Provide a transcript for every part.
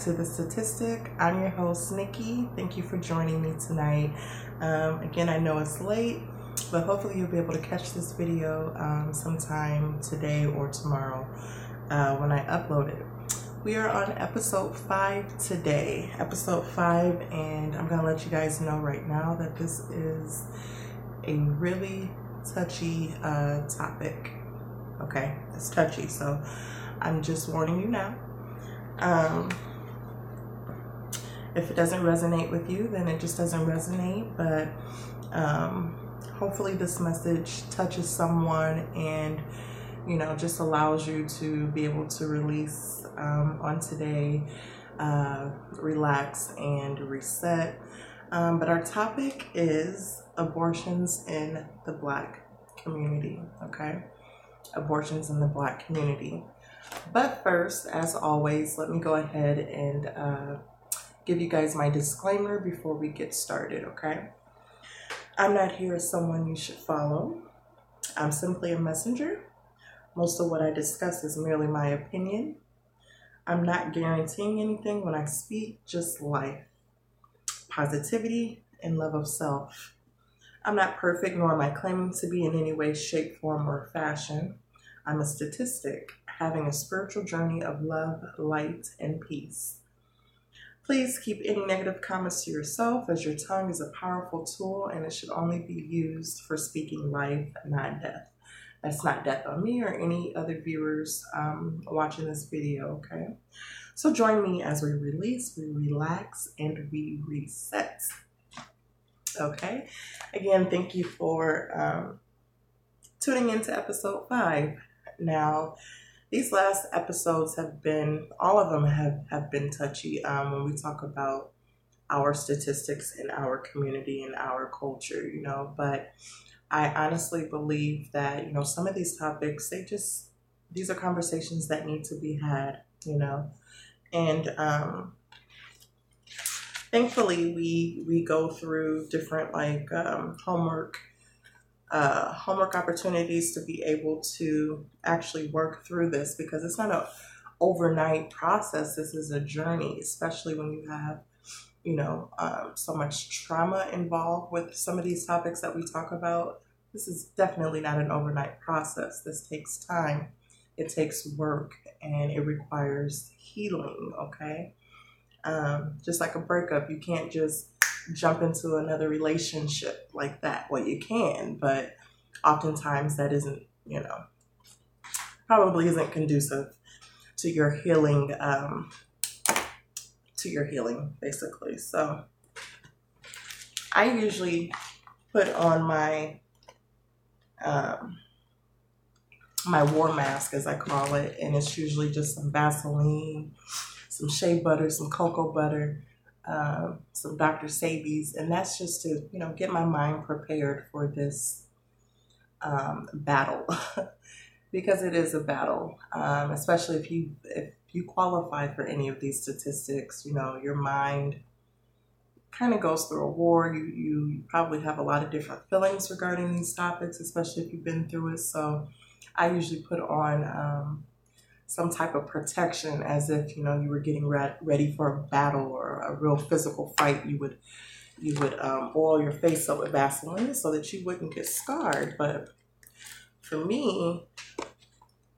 to The Statistic. I'm your host, Nikki. Thank you for joining me tonight. Again, I know it's late, but hopefully you'll be able to catch this video sometime today or tomorrow when I upload it. We are on episode 5 today, episode 5, and I'm going to let you guys know right now that this is a really touchy topic. Okay, it's touchy, so I'm just warning you now. If it doesn't resonate with you, then it just doesn't resonate, but hopefully this message touches someone and, you know, just allows you to be able to release on today, relax and reset. But our topic is abortions in the Black community, okay? Abortions in the Black community. But first, as always, let me go ahead and give you guys my disclaimer before we get started, okay? I'm not here as someone you should follow. I'm simply a messenger. Most of what I discuss is merely my opinion. I'm not guaranteeing anything when I speak, just life, positivity, and love of self. I'm not perfect, nor am I claiming to be in any way, shape, form, or fashion. I'm a statistic, having a spiritual journey of love, light, and peace. Please keep any negative comments to yourself, as your tongue is a powerful tool and it should only be used for speaking life, not death. That's not death on me or any other viewers watching this video, okay? So join me as we release, we relax, and we reset, okay? Again, thank you for tuning into episode 5. Now, these last episodes have been, all of them have been touchy when we talk about our statistics in our community and our culture, you know, but I honestly believe that, you know, some of these topics, these are conversations that need to be had, you know, and thankfully we go through different like homework opportunities to be able to actually work through this, because it's not an overnight process. This is a journey, especially when you have, you know, so much trauma involved with some of these topics that we talk about. This is definitely not an overnight process. This takes time, it takes work, and it requires healing, okay? Just like a breakup, you can't just jump into another relationship like that. Well, you can, but oftentimes that isn't, you know, probably isn't conducive to your healing, basically. So I usually put on my my war mask, as I call it, and it's usually just some Vaseline, some shea butter, some cocoa butter, some Dr. Sabi's, and that's just to, you know, get my mind prepared for this battle, because it is a battle, especially if you qualify for any of these statistics. You know, your mind kind of goes through a war. You probably have a lot of different feelings regarding these topics, especially if you've been through it. So I usually put on some type of protection, as if, you know, you were getting ready for a battle or a real physical fight. You would oil your face up with Vaseline so that you wouldn't get scarred. But for me,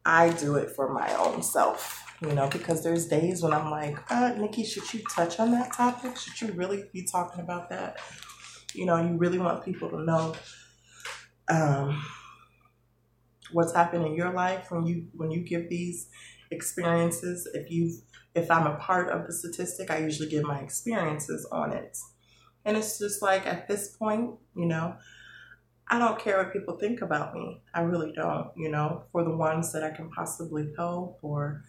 I do it for my own self, you know, because there's days when I'm like, Nikki, should you touch on that topic? Should you really be talking about that? You know, you really want people to know what's happened in your life when you give these experiences. If I'm a part of the statistic, I usually give my experiences on it. And it's just like, at this point, you know, I don't care what people think about me. I really don't, you know, for the ones that I can possibly help, or,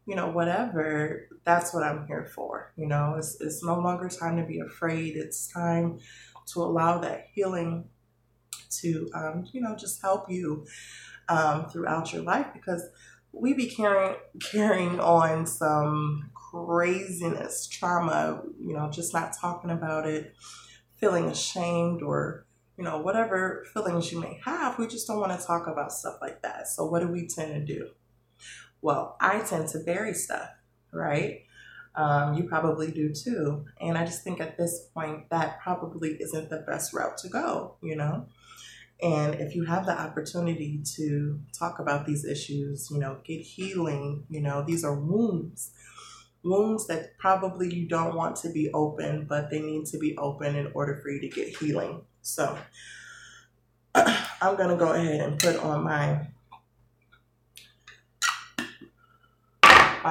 you know, whatever, that's what I'm here for. You know, it's no longer time to be afraid. It's time to allow that healing to, you know, just help you throughout your life, because we be carrying on some craziness, trauma, you know, just not talking about it, feeling ashamed, or, you know, whatever feelings you may have. We just don't want to talk about stuff like that. So what do we tend to do? Well, I tend to bury stuff, right? You probably do too. And I just think at this point, that probably isn't the best route to go, you know? And if you have the opportunity to talk about these issues, you know, get healing, you know, these are wounds. Wounds that probably you don't want to be open, but they need to be open in order for you to get healing. So I'm going to go ahead and put on my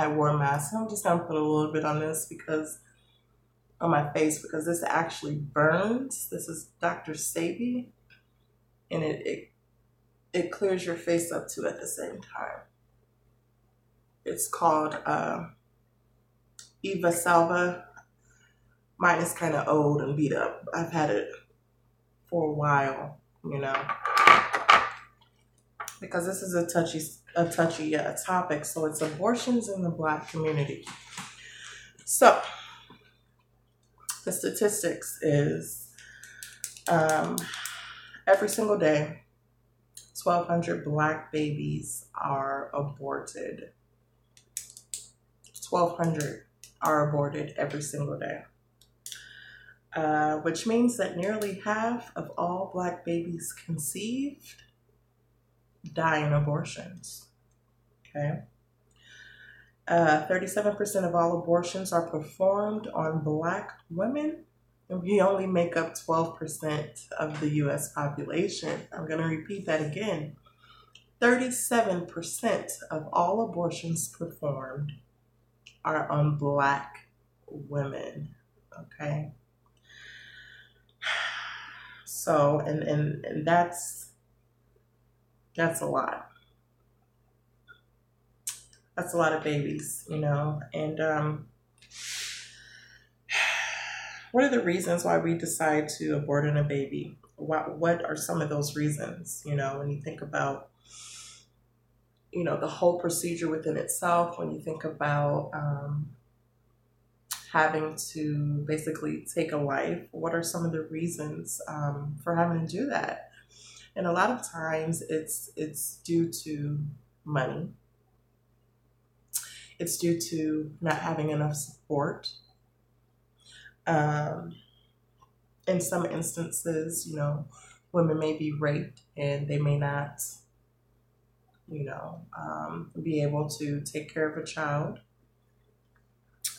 war mask. I'm just going to put a little bit on this because on my face, because this actually burns. This is Dr. Sabi, and it clears your face up too at the same time. It's called Eva Salva. Mine is kind of old and beat up. I've had it for a while, you know, because this is a touchy topic. So it's abortions in the Black community. So the statistics is every single day, 1,200 Black babies are aborted. 1,200 are aborted every single day. Which means that nearly half of all Black babies conceived die in abortions, okay? 37% of all abortions are performed on Black women, and we only make up 12% of the U.S. population. I'm going to repeat that again. 37% of all abortions performed are on Black women, okay? So, and that's a lot. That's a lot of babies, you know. And what are the reasons why we decide to abort a baby? What are some of those reasons, you know, when you think about, you know, the whole procedure within itself, when you think about having to basically take a life, what are some of the reasons for having to do that? And a lot of times it's due to money. It's due to not having enough support. In some instances, you know, women may be raped and they may not, you know, be able to take care of a child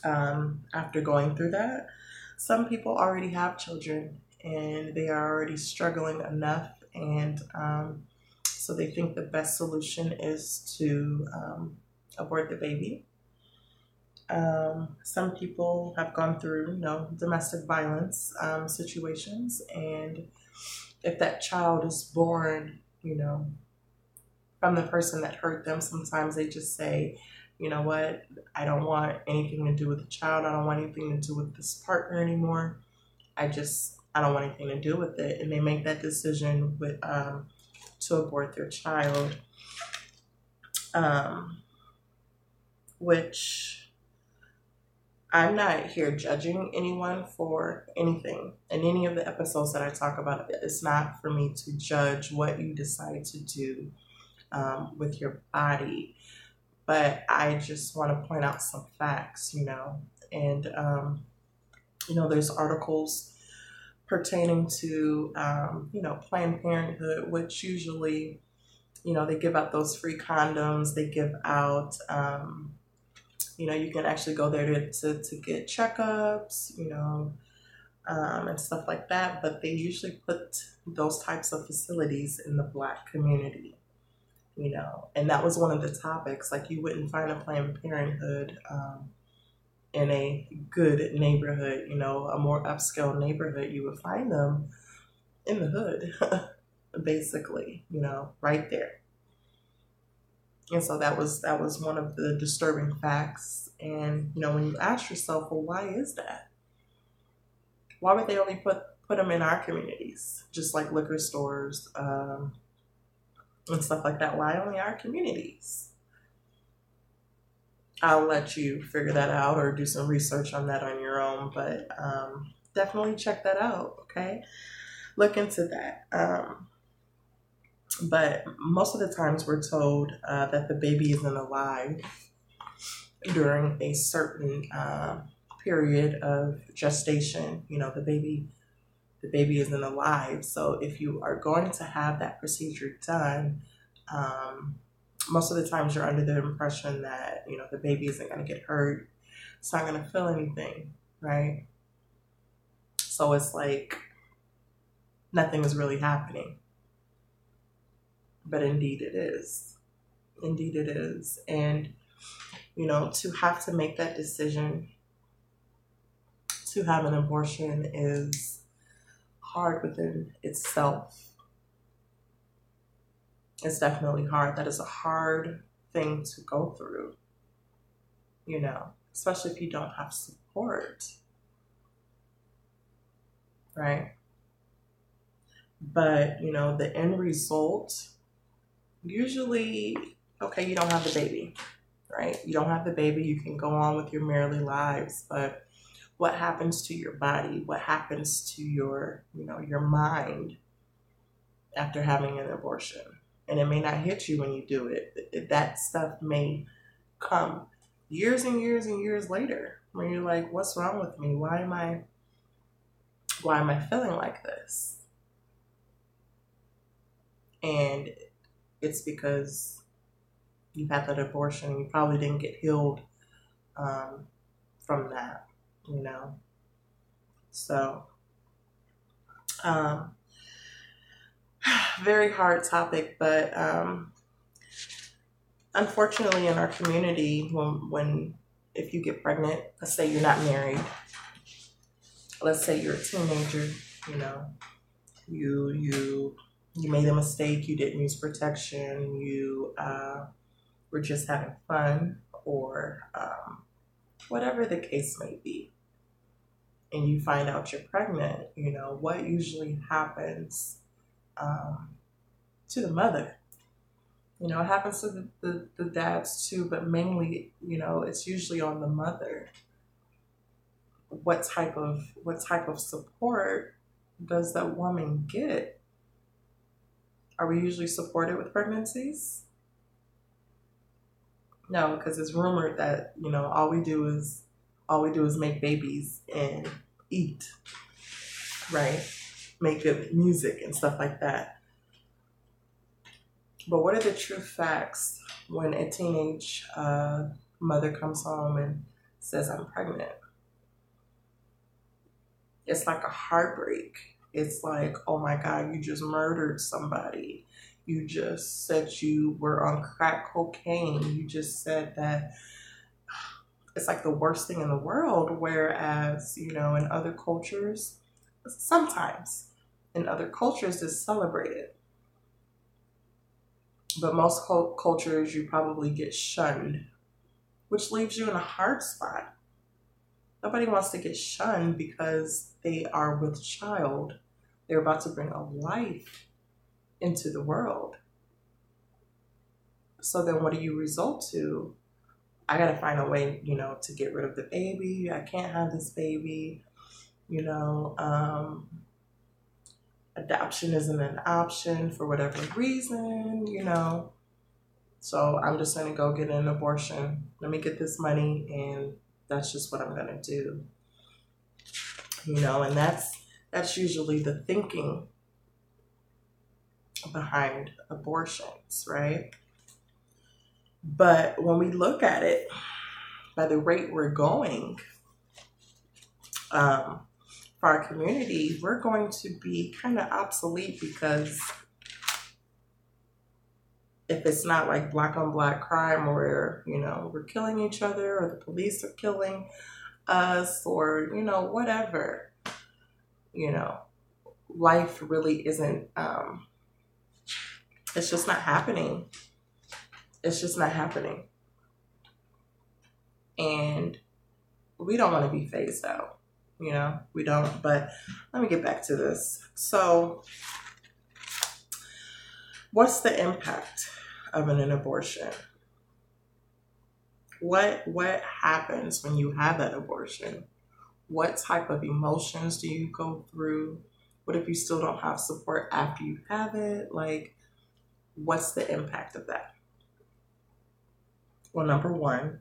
after going through that. Some people already have children and they are already struggling enough, and so they think the best solution is to abort the baby. Some people have gone through, you know, domestic violence situations, and if that child is born, you know, from the person that hurt them, sometimes they just say, you know what, I don't want anything to do with the child. I don't want anything to do with this partner anymore. I don't want anything to do with it. And they make that decision with to abort their child, which I'm not here judging anyone for anything. In any of the episodes that I talk about, it's not for me to judge what you decide to do with your body. But I just want to point out some facts, you know. And, you know, there's articles pertaining to, you know, Planned Parenthood, which usually, you know, they give out those free condoms. They give out, you know, you can actually go there to get checkups, you know, and stuff like that. But they usually put those types of facilities in the Black community, you know. And that was one of the topics. Like, you wouldn't find a Planned Parenthood in a good neighborhood, you know, a more upscale neighborhood. You would find them in the hood, basically, you know, right there. And so that was one of the disturbing facts. And, you know, when you ask yourself, well, why is that? Why would they only put them in our communities, just like liquor stores and stuff like that? Why only our communities? I'll let you figure that out or do some research on that on your own, but definitely check that out, okay? Look into that. But most of the times we're told that the baby isn't alive. during a certain period of gestation. You know, the baby isn't alive. So if you are going to have that procedure done, most of the times you're under the impression that, you know, the baby isn't going to get hurt. It's not going to feel anything, right? So it's like nothing is really happening. But indeed it is. Indeed it is. And, you know, to have to make that decision to have an abortion is hard within itself. It's definitely hard. That is a hard thing to go through, you know, especially if you don't have support, right? But, you know, the end result, usually, okay, you don't have the baby, right? You don't have the baby. You can go on with your merry lives, but what happens to your body? What happens to your, you know, your mind after having an abortion? And it may not hit you when you do it. That stuff may come years and years and years later when you're like, what's wrong with me? Why am I feeling like this? And it's because you had that abortion and you probably didn't get healed from that, you know? So, very hard topic, but unfortunately in our community, if you get pregnant, let's say you're not married, let's say you're a teenager, you know, you made a mistake, you didn't use protection, you were just having fun, or whatever the case may be, and you find out you're pregnant, you know, what usually happens to the mother? You know, it happens to the dads too, but mainly, you know, it's usually on the mother. What type of support does that woman get? Are we usually supported with pregnancies? No, because it's rumored that, you know, all we do is make babies and eat, right? Make good music and stuff like that. But what are the true facts when a teenage mother comes home and says, I'm pregnant? It's like a heartbreak. It's like, oh my God, you just murdered somebody. You just said you were on crack cocaine. You just said that. It's like the worst thing in the world. Whereas, you know, in other cultures, sometimes in other cultures it's celebrated. But most cultures, you probably get shunned, which leaves you in a hard spot. Nobody wants to get shunned because they are with child. They're about to bring a life into the world. So then what do you result to? I got to find a way, you know, to get rid of the baby. I can't have this baby. You know, adoption isn't an option for whatever reason, you know. So I'm just going to go get an abortion. Let me get this money, and that's just what I'm going to do. You know, and that's usually the thinking behind abortions, right? But when we look at it, by the rate we're going, for our community, we're going to be kind of obsolete, because if it's not like black on black crime where, you know, we're killing each other or the police are killing us or, you know, whatever, you know, life really isn't, it's just not happening. It's just not happening. And we don't want to be phased out, you know, we don't. But let me get back to this. So what's the impact of an abortion? What happens when you have that abortion? What type of emotions do you go through? What if you still don't have support after you have it? Like, what's the impact of that? Well, number one,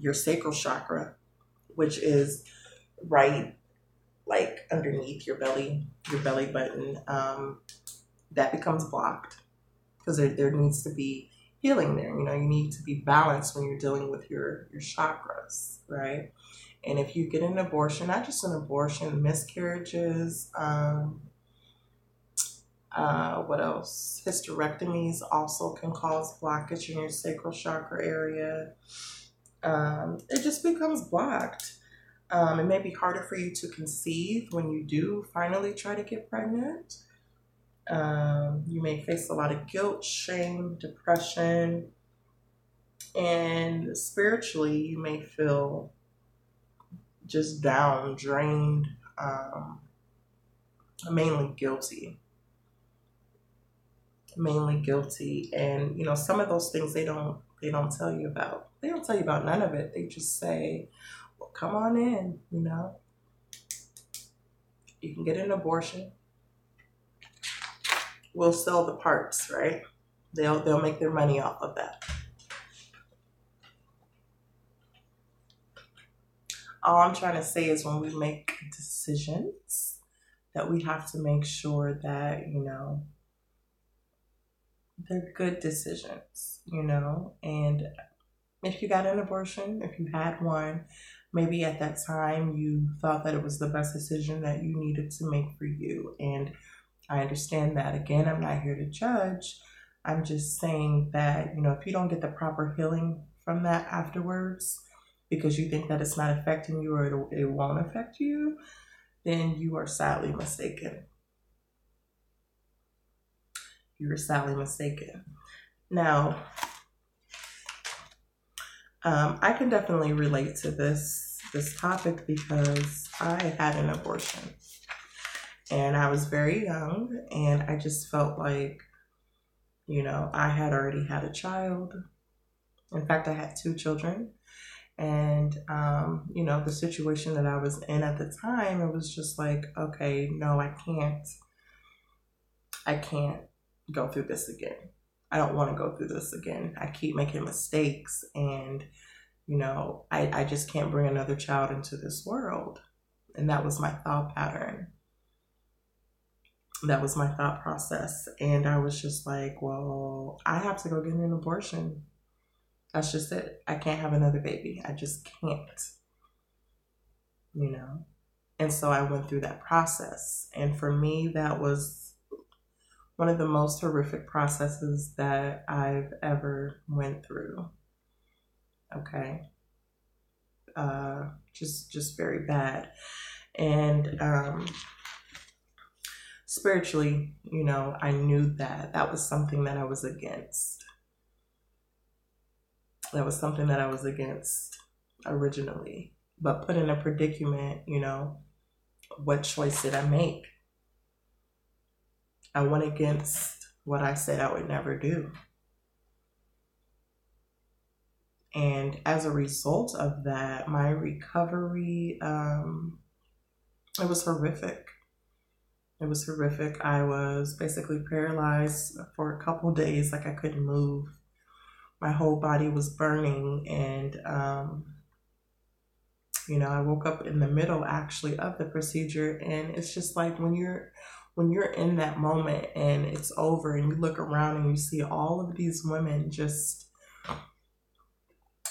your sacral chakra, which is right like underneath your belly button, that becomes blocked because there needs to be healing there. You know, you need to be balanced when you're dealing with your chakras, right? And if you get an abortion, not just an abortion, miscarriages, what else? Hysterectomies also can cause blockage in your sacral chakra area. It just becomes blocked. It may be harder for you to conceive when you do finally try to get pregnant. You may face a lot of guilt, shame, depression, and spiritually, you may feel just down, drained, mainly guilty. And you know, some of those things they don't tell you about. They don't tell you about none of it. They just say, well, come on in, you know. You can get an abortion. We'll sell the parts, right? They'll make their money off of that. All I'm trying to say is when we make decisions that we have to make sure that, you know, they're good decisions, you know. And if you got an abortion, if you had one, maybe at that time you thought that it was the best decision that you needed to make for you. And I understand that. Again, I'm not here to judge. I'm just saying that, you know, if you don't get the proper healing from that afterwards, because you think that it's not affecting you or it won't affect you, then you are sadly mistaken. You're sadly mistaken. Now, I can definitely relate to this topic because I had an abortion. And I was very young, and I just felt like, you know, I had already had a child. In fact, I had 2 children. And, you know, the situation that I was in at the time, it was just like, okay, no, I can't go through this again. I don't want to go through this again. I keep making mistakes, and, you know, I just can't bring another child into this world. And that was my thought pattern. That was my thought process. And I was just like, well, I have to go get an abortion. That's just it. I can't have another baby. I just can't, you know? And so I went through that process. And for me, that was one of the most horrific processes that I've ever went through. Okay. Just very bad. And, spiritually, you know, I knew that that was something that I was against. That was something that I was against originally. But put in a predicament, you know, what choice did I make? I went against what I said I would never do. And as a result of that, my recovery, it was horrific. It was horrific. I was basically paralyzed for a couple days, like I couldn't move. My whole body was burning, and you know, I woke up in the middle actually of the procedure, and it's just like when you're in that moment and it's over and you look around and you see all of these women just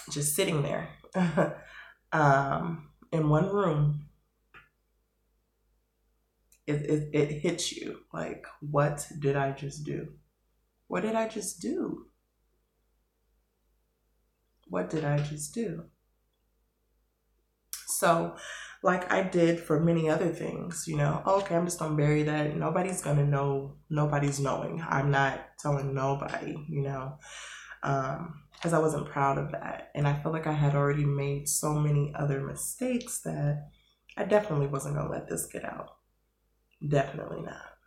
sitting there in one room. It hits you like, what did I just do? What did I just do? What did I just do? So, like I did for many other things, you know, okay, I'm just gonna bury that. Nobody's gonna know. Nobody's knowing. I'm not telling nobody, you know, because I wasn't proud of that. And I felt like I had already made so many other mistakes that I definitely wasn't gonna let this get out. Definitely not.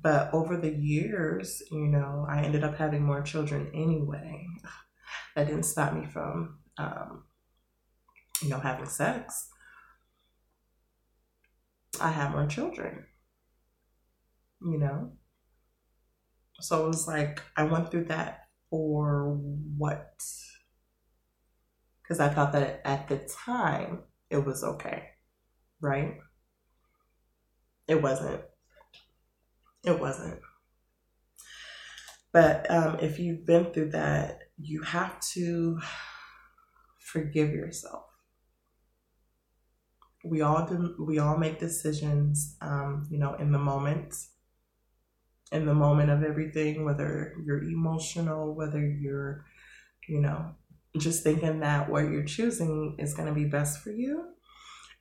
But over the years, you know, I ended up having more children anyway. That didn't stop me from, you know, having sex. I had more children, you know. So it was like I went through that for what? because I thought that at the time it was okay, right? It wasn't. It wasn't. But if you've been through that, you have to forgive yourself. We all do. We all make decisions, in the moment. In the moment of everything, whether you're emotional, whether you're, just thinking that what you're choosing is going to be best for you.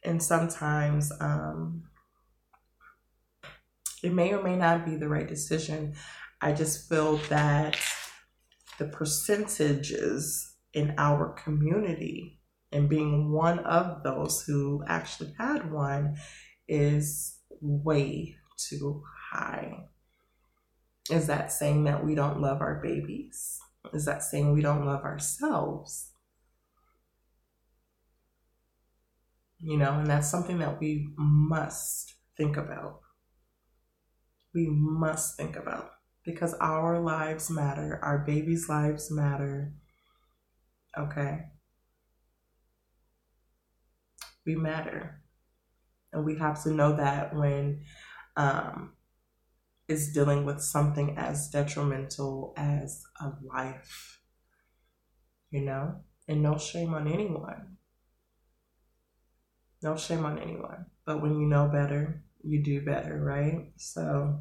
And sometimes it may or may not be the right decision. I just feel that the percentages in our community, and being one of those who actually had one, is way too high. Is that saying that we don't love our babies? Is that saying we don't love ourselves? And that's something that we must think about. We must think about, because our lives matter. Our babies' lives matter. Okay? We matter. And we have to know that when it's dealing with something as detrimental as a life, and no shame on anyone. No shame on anyone. But when you know better, you do better, right? So,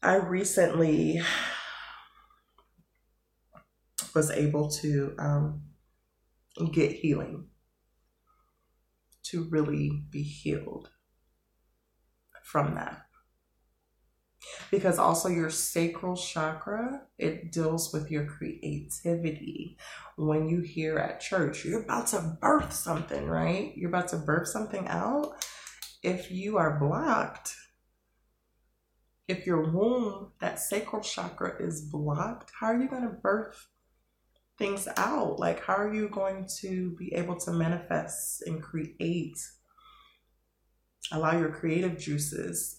I recently was able to get healing, to really be healed from that. Because also your sacral chakra, it deals with your creativity. When you hear at church, you're about to birth something, right? You're about to birth something out. If you are blocked, if your womb, that sacral chakra is blocked, how are you going to birth things out? Like, how are you going to be able to manifest and create, allow your creative juices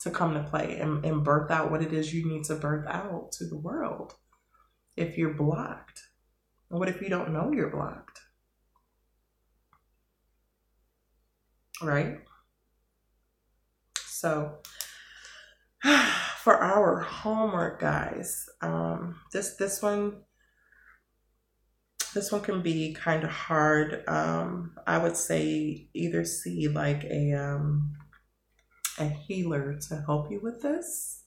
to come to play and birth out what it is you need to birth out to the world if you're blocked? And what if you don't know you're blocked? Right? So for our homework, guys, this one can be kind of hard. I would say either see like a healer to help you with this.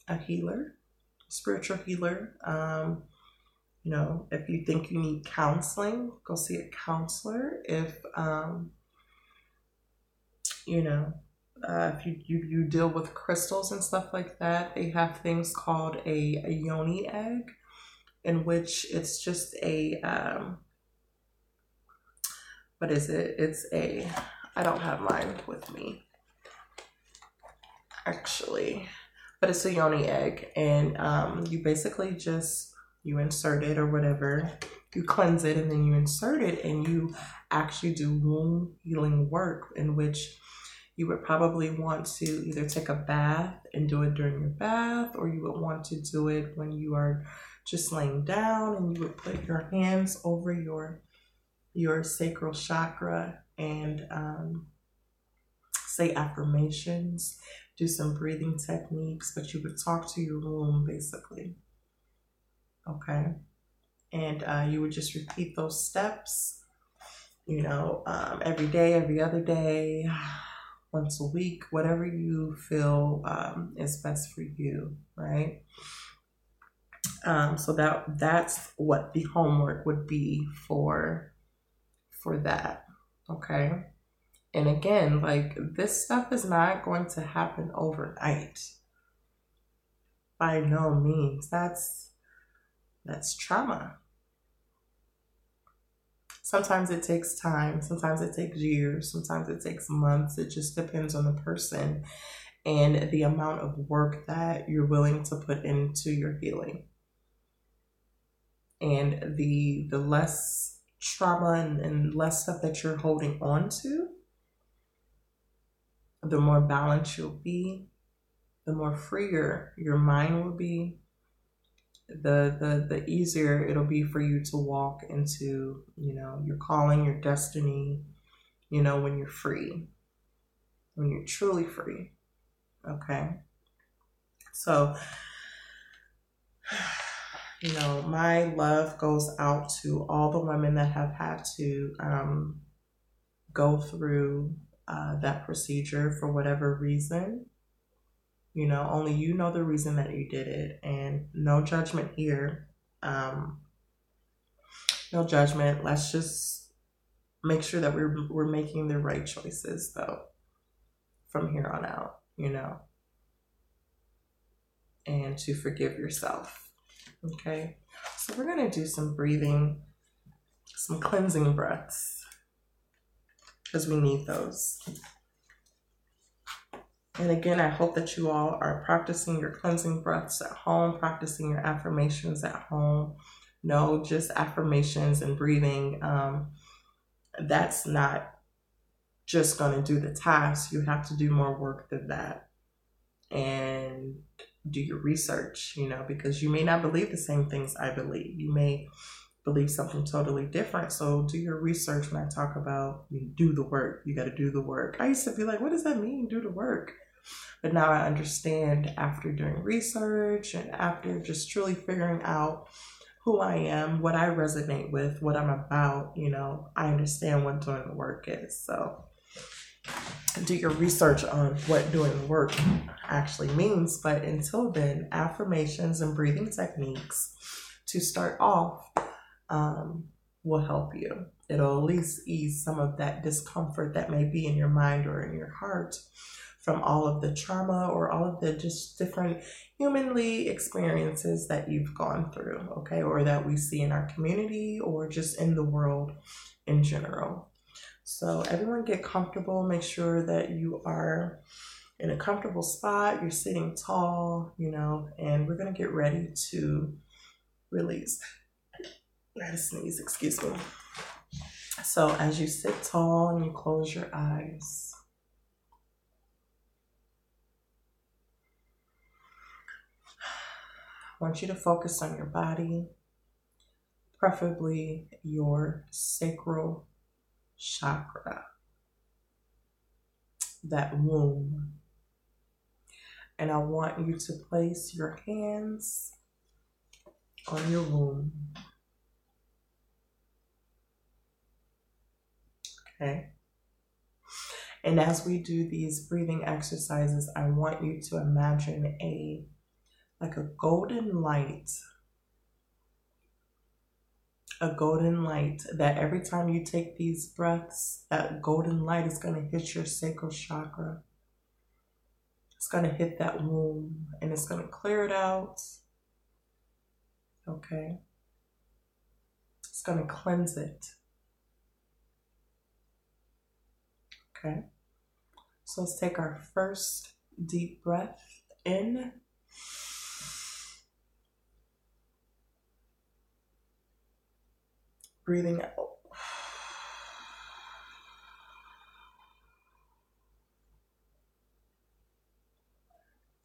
A healer, spiritual healer. If you think you need counseling, go see a counselor. If if you deal with crystals and stuff like that, they have things called a yoni egg, in which it's just a what is it? It's a, I don't have mine with me actually, but it's a yoni egg, and you basically just, you insert it or whatever, you cleanse it, and then you insert it, and you actually do womb healing work, in which you would probably want to either take a bath and do it during your bath, or you would want to do it when you are just laying down, and you would put your hands over your sacral chakra and say affirmations, do some breathing techniques, but you would talk to your womb basically. Okay. And you would just repeat those steps, every day, every other day, once a week, whatever you feel is best for you, right? So that's what the homework would be for that, okay? And again, like, this stuff is not going to happen overnight. By no means. That's trauma. Sometimes it takes time. Sometimes it takes years. Sometimes it takes months. It just depends on the person and the amount of work that you're willing to put into your healing. And the less trauma and less stuff that you're holding on to, the more balanced you'll be, the more freer your mind will be, the easier it'll be for you to walk into, you know, your calling, your destiny, you know, when you're free, when you're truly free. Okay. So, you know, my love goes out to all the women that have had to go through that procedure for whatever reason. You know, only you know the reason that you did it, and no judgment here. No judgment. Let's just make sure that we're making the right choices, though, from here on out, you know, and to forgive yourself. Okay, so we're gonna do some breathing, some cleansing breaths, because we need those. And again, I hope that you all are practicing your cleansing breaths at home, practicing your affirmations at home. No, just affirmations and breathing. That's not just going to do the task. You have to do more work than that. And do your research, you know, because you may not believe the same things I believe. You may believe something totally different. So do your research. When I talk about you do the work, you got to do the work. I used to be like, what does that mean? Do the work. But now I understand, after doing research and after just truly figuring out who I am, what I resonate with, what I'm about, you know, I understand what doing the work is. So do your research on what doing the work actually means. But until then, affirmations and breathing techniques to start off will help you. It'll at least ease some of that discomfort that may be in your mind or in your heart from all of the trauma or all of the just different humanly experiences that you've gone through, okay, or that we see in our community or just in the world in general. So everyone get comfortable. Make sure that you are in a comfortable spot. You're sitting tall, you know, and we're going to get ready to release. I had to sneeze, excuse me. So as you sit tall and you close your eyes, I want you to focus on your body, preferably your sacral chakra, that womb. And I want you to place your hands on your womb. Okay. And as we do these breathing exercises, I want you to imagine like a golden light that every time you take these breaths, that golden light is going to hit your sacral chakra. It's going to hit that womb and it's going to clear it out. Okay. It's going to cleanse it. Okay. So let's take our first deep breath in. Breathing out.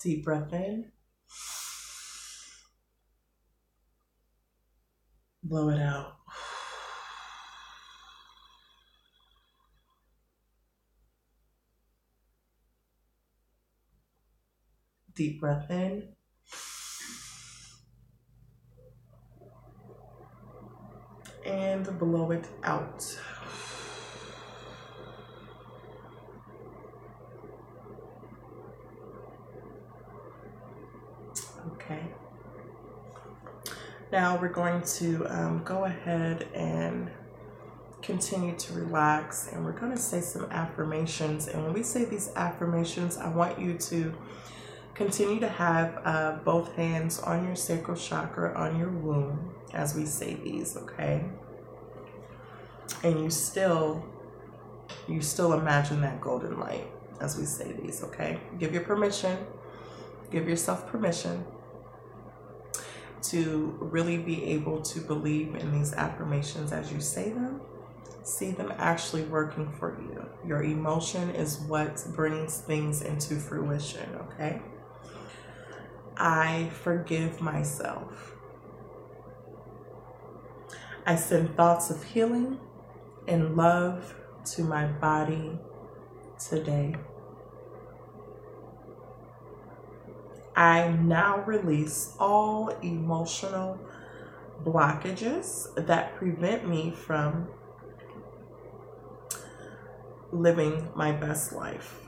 Deep breath in. Blow it out. Deep breath in. And blow it out. Okay. Now we're going to go ahead and continue to relax, and we're going to say some affirmations. And when we say these affirmations, I want you to continue to have both hands on your sacral chakra, on your womb, as we say these, okay? And you still imagine that golden light as we say these, okay? Give yourself permission to really be able to believe in these affirmations as you say them. See them actually working for you. Your emotion is what brings things into fruition, okay? I forgive myself. I send thoughts of healing and love to my body today. I now release all emotional blockages that prevent me from living my best life.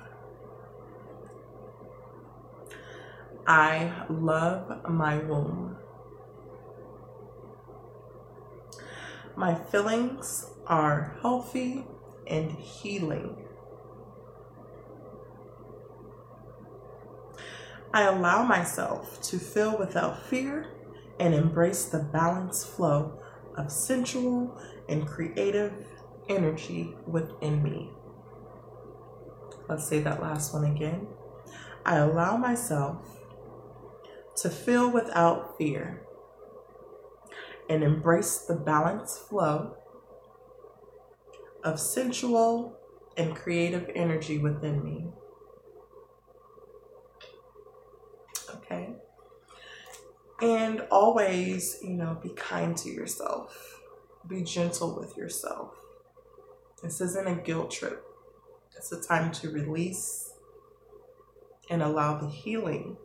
I love my womb. My feelings are healthy and healing. I allow myself to feel without fear and embrace the balanced flow of sensual and creative energy within me. Let's say that last one again. I allow myself to feel without fear and embrace the balanced flow of sensual and creative energy within me. Okay. And always, be kind to yourself. Be gentle with yourself. This isn't a guilt trip. It's a time to release and allow the healing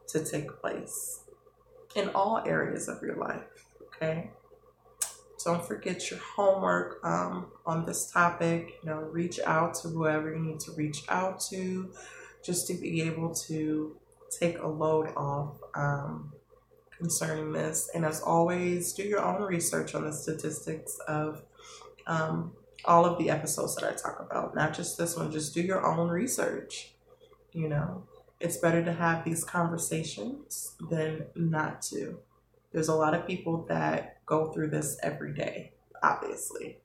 to take place in all areas of your life. Okay. Don't forget your homework on this topic. Reach out to whoever you need to reach out to, just to be able to take a load off concerning this. And as always, do your own research on the statistics of all of the episodes that I talk about, not just this one. Just do your own research. It's better to have these conversations than not to. There's a lot of people that go through this every day, obviously.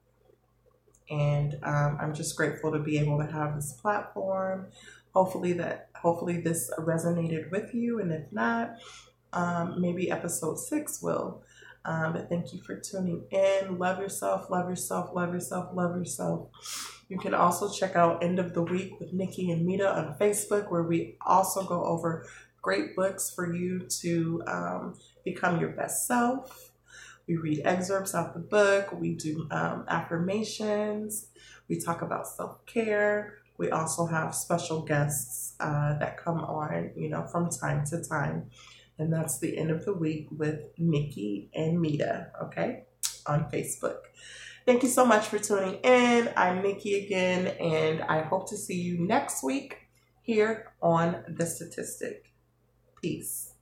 And I'm just grateful to be able to have this platform. Hopefully this resonated with you. And if not, maybe episode 6 will. But thank you for tuning in. Love yourself, love yourself, love yourself, love yourself. You can also check out End of the Week with Nikki and Mita on Facebook, where we also go over great books for you to become your best self. We read excerpts out the book. We do affirmations. We talk about self-care. We also have special guests that come on, from time to time. And that's the End of the Week with Nikki and Mita, okay, on Facebook. Thank you so much for tuning in. I'm Nikki again, and I hope to see you next week here on The Statistic. Peace.